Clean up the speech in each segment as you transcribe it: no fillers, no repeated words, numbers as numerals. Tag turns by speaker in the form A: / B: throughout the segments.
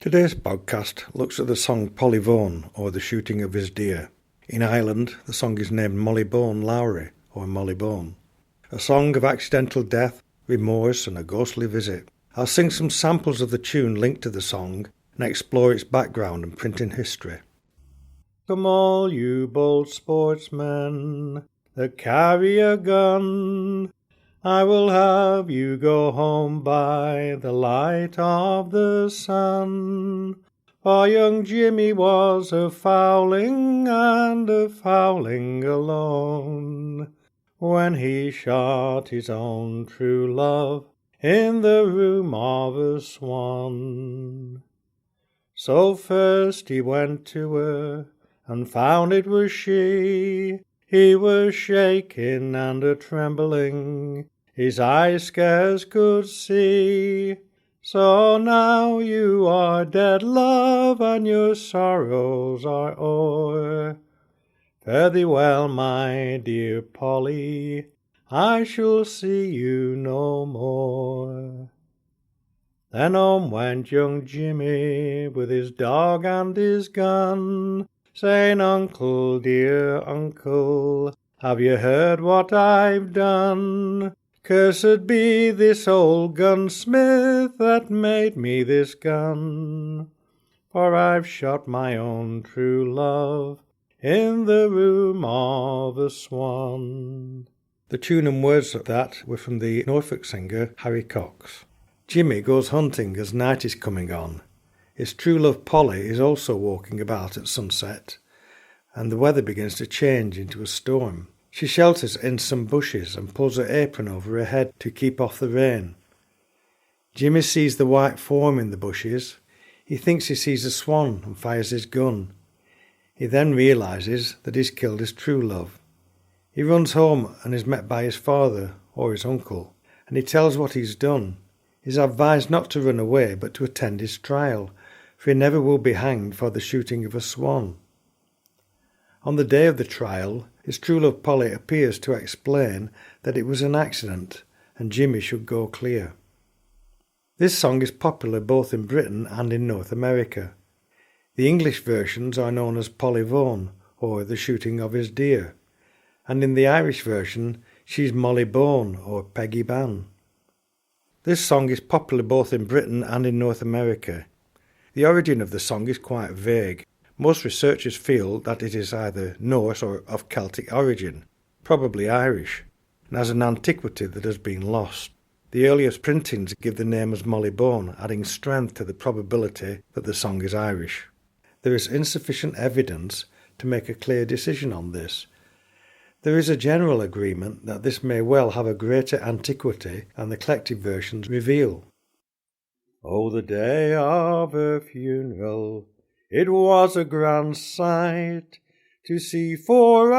A: Today's podcast looks at the song Polly Vaughan, or The Shooting of His Deer. In Ireland, the song is named Molly Bawn Lowry, or Molly Bawn. A song of accidental death, remorse and a ghostly visit. I'll sing some samples of the tune linked to the song and explore its background and printing history. Come all you bold sportsmen that carry a gun, I will have you go home by the light of the sun. For young Jimmy was a fowling and a fowling alone, when he shot his own true love in the room of a swan. So first he went to her and found it was she. He was shaking and a-trembling, his eyes scarce could see. So now you are dead, love, and your sorrows are o'er. Fare thee well, my dear Polly, I shall see you no more. Then home went young Jimmy with his dog and his gun, saying, Uncle, dear uncle, have you heard what I've done? Cursed be this old gunsmith that made me this gun, for I've shot my own true love in the room of a swan. The tune and words of that were from the Norfolk singer Harry Cox. Jimmy goes hunting as night is coming on. His true love Polly is also walking about at sunset, and the weather begins to change into a storm. She shelters in some bushes and pulls her apron over her head to keep off the rain. Jimmy sees the white form in the bushes. He thinks he sees a swan and fires his gun. He then realises that he's killed his true love. He runs home and is met by his father or his uncle, and he tells what he's done. He's advised not to run away but to attend his trial, for he never will be hanged for the shooting of a swan. On the day of the trial, his true love Polly appears to explain that it was an accident and Jimmy should go clear. This song is popular both in Britain and in North America. The English versions are known as Polly Vaughan, or The Shooting of His Deer, and in the Irish version she's Molly Bawn, or Peggy Ban. This song is popular both in Britain and in North America. The origin of the song is quite vague. Most researchers feel that it is either Norse or of Celtic origin, probably Irish, and has an antiquity that has been lost. The earliest printings give the name as Molly Bawn, adding strength to the probability that the song is Irish. There is insufficient evidence to make a clear decision on this. There is a general agreement that this may well have a greater antiquity than the collected versions reveal. Oh, the day of her funeral, it was a grand sight, to see 24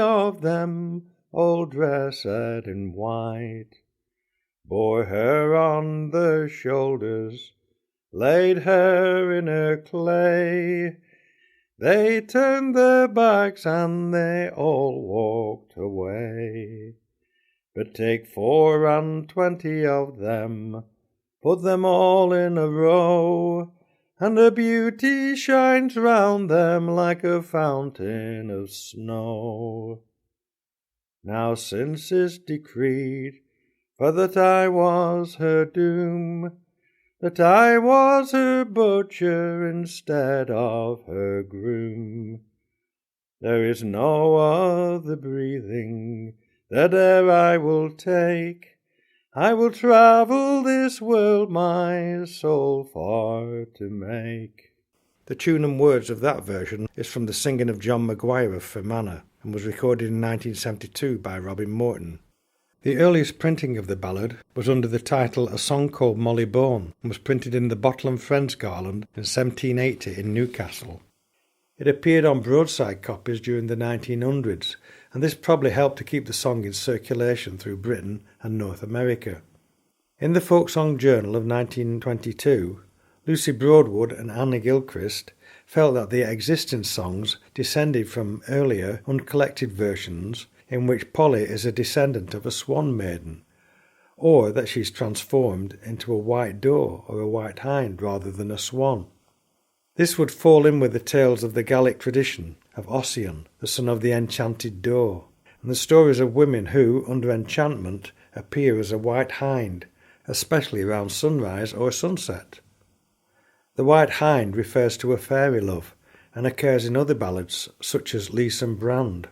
A: of them, all dressed in white. Bore her on the shoulders, laid her in her clay. They turned their backs and they all walked away. But take 24 of them, put them all in a row, and her beauty shines round them like a fountain of snow. Now since it's decreed, for that I was her doom, that I was her butcher instead of her groom, there is no other breathing that e'er I will take. I will travel this world my soul for to make. The tune and words of that version is from the singing of John Maguire of Fermanagh and was recorded in 1972 by Robin Morton. The earliest printing of the ballad was under the title A Song Called Molly Bawn and was printed in the Bottle and Friends Garland in 1780 in Newcastle. It appeared on broadside copies during the 1900s, and this probably helped to keep the song in circulation through Britain and North America. In the Folk Song Journal of 1922, Lucy Broadwood and Annie Gilchrist felt that the existing songs descended from earlier uncollected versions in which Polly is a descendant of a swan maiden, or that she's transformed into a white doe or a white hind rather than a swan. This would fall in with the tales of the Gallic tradition of Ossian, the son of the enchanted doe, and the stories of women who, under enchantment, appear as a white hind, especially around sunrise or sunset. The white hind refers to a fairy love and occurs in other ballads such as Lys and Brand.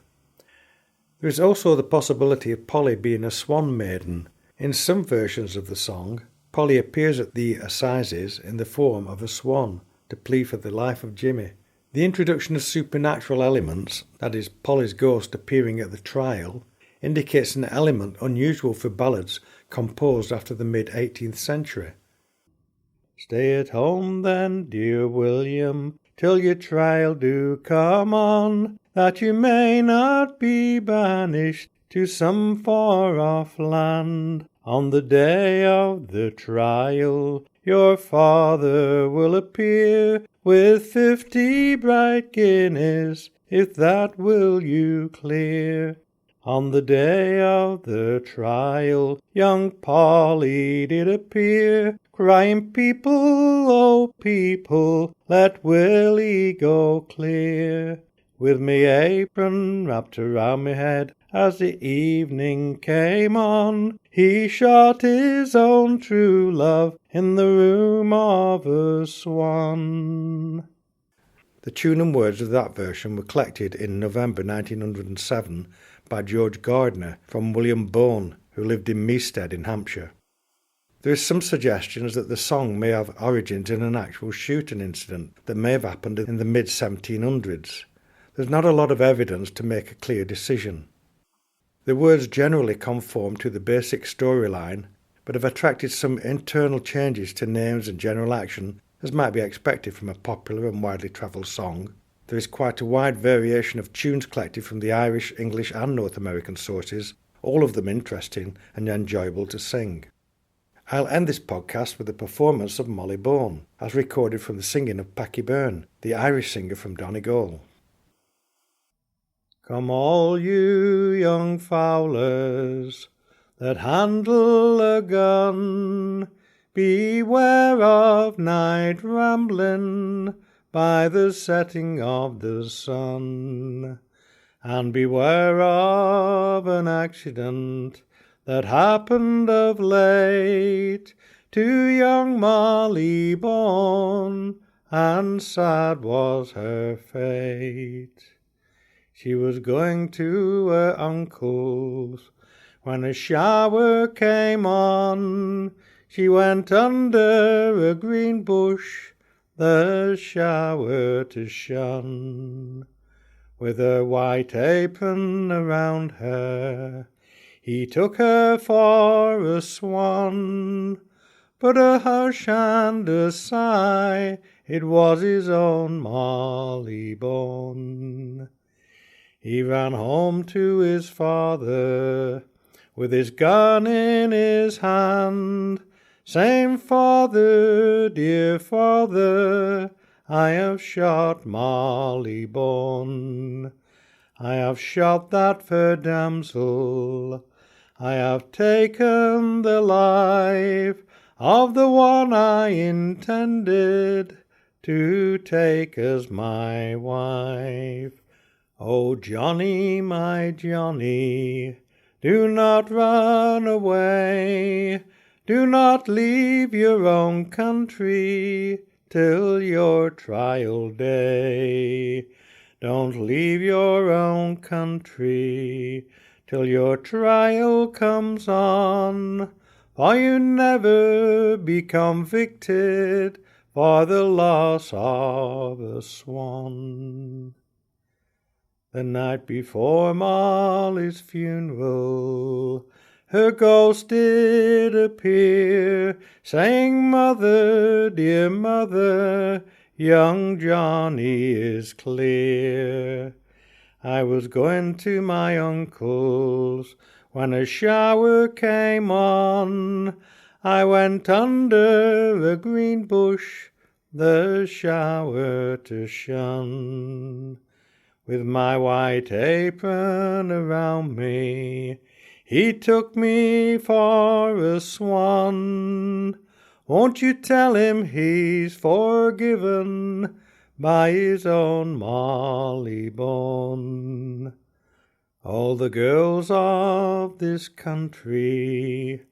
A: There is also the possibility of Polly being a swan maiden. In some versions of the song, Polly appears at the assizes in the form of a swan to plead for the life of Jimmy. The introduction of supernatural elements, that is, Polly's ghost appearing at the trial, indicates an element unusual for ballads composed after the mid-18th century. Stay at home then, dear William, till your trial do come on, that you may not be banished to some far-off land. On the day of the trial, your father will appear with 50 bright guineas, if that will you clear. On the day of the trial, young Polly did appear, crying, people, oh people, let Willie go clear. With me apron wrapped around me head, as the evening came on, he shot his own true love in the room of a swan. The tune and words of that version were collected in November 1907 by George Gardner from Molly Bawn, who lived in Meestead in Hampshire. There is some suggestions that the song may have origins in an actual shooting incident that may have happened in the mid-1700s. There's not a lot of evidence to make a clear decision. The words generally conform to the basic storyline, but have attracted some internal changes to names and general action, as might be expected from a popular and widely travelled song. There is quite a wide variation of tunes collected from the Irish, English and North American sources, all of them interesting and enjoyable to sing. I'll end this podcast with a performance of Molly Bawn, as recorded from the singing of Packy Byrne, the Irish singer from Donegal. Come all you young fowlers that handle a gun, beware of night rambling by the setting of the sun, and beware of an accident that happened of late to young Molly Bawn, and sad was her fate. She was going to her uncle's when a shower came on. She went under a green bush the shower to shun. With her white apron around her, he took her for a swan. But a hush and a sigh, it was his own Molly Bawn. He ran home to his father, with his gun in his hand, saying, Father, dear father, I have shot Molly Bawn. I have shot that fair damsel. I have taken the life of the one I intended to take as my wife. Oh, Johnny, my Johnny, do not run away. Do not leave your own country till your trial day. Don't leave your own country till your trial comes on, for you never be convicted for the loss of a swan. The night before Molly's funeral, her ghost did appear, saying, Mother, dear mother, young Johnny is clear. I was going to my uncle's when a shower came on. I went under a green bush the shower to shun. With my white apron around me, He took me for a swan. Won't you tell him he's forgiven by his own Molly Bawn? All the girls of this country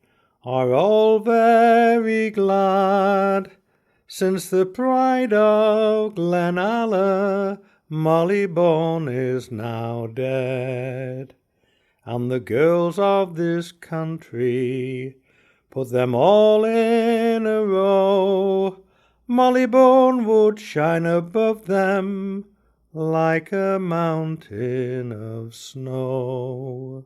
A: are all very glad, since the pride of Glenalla, Molly Bawn, is now dead. And the girls of this country, put them all in a row, Molly Bawn would shine above them like a mountain of snow.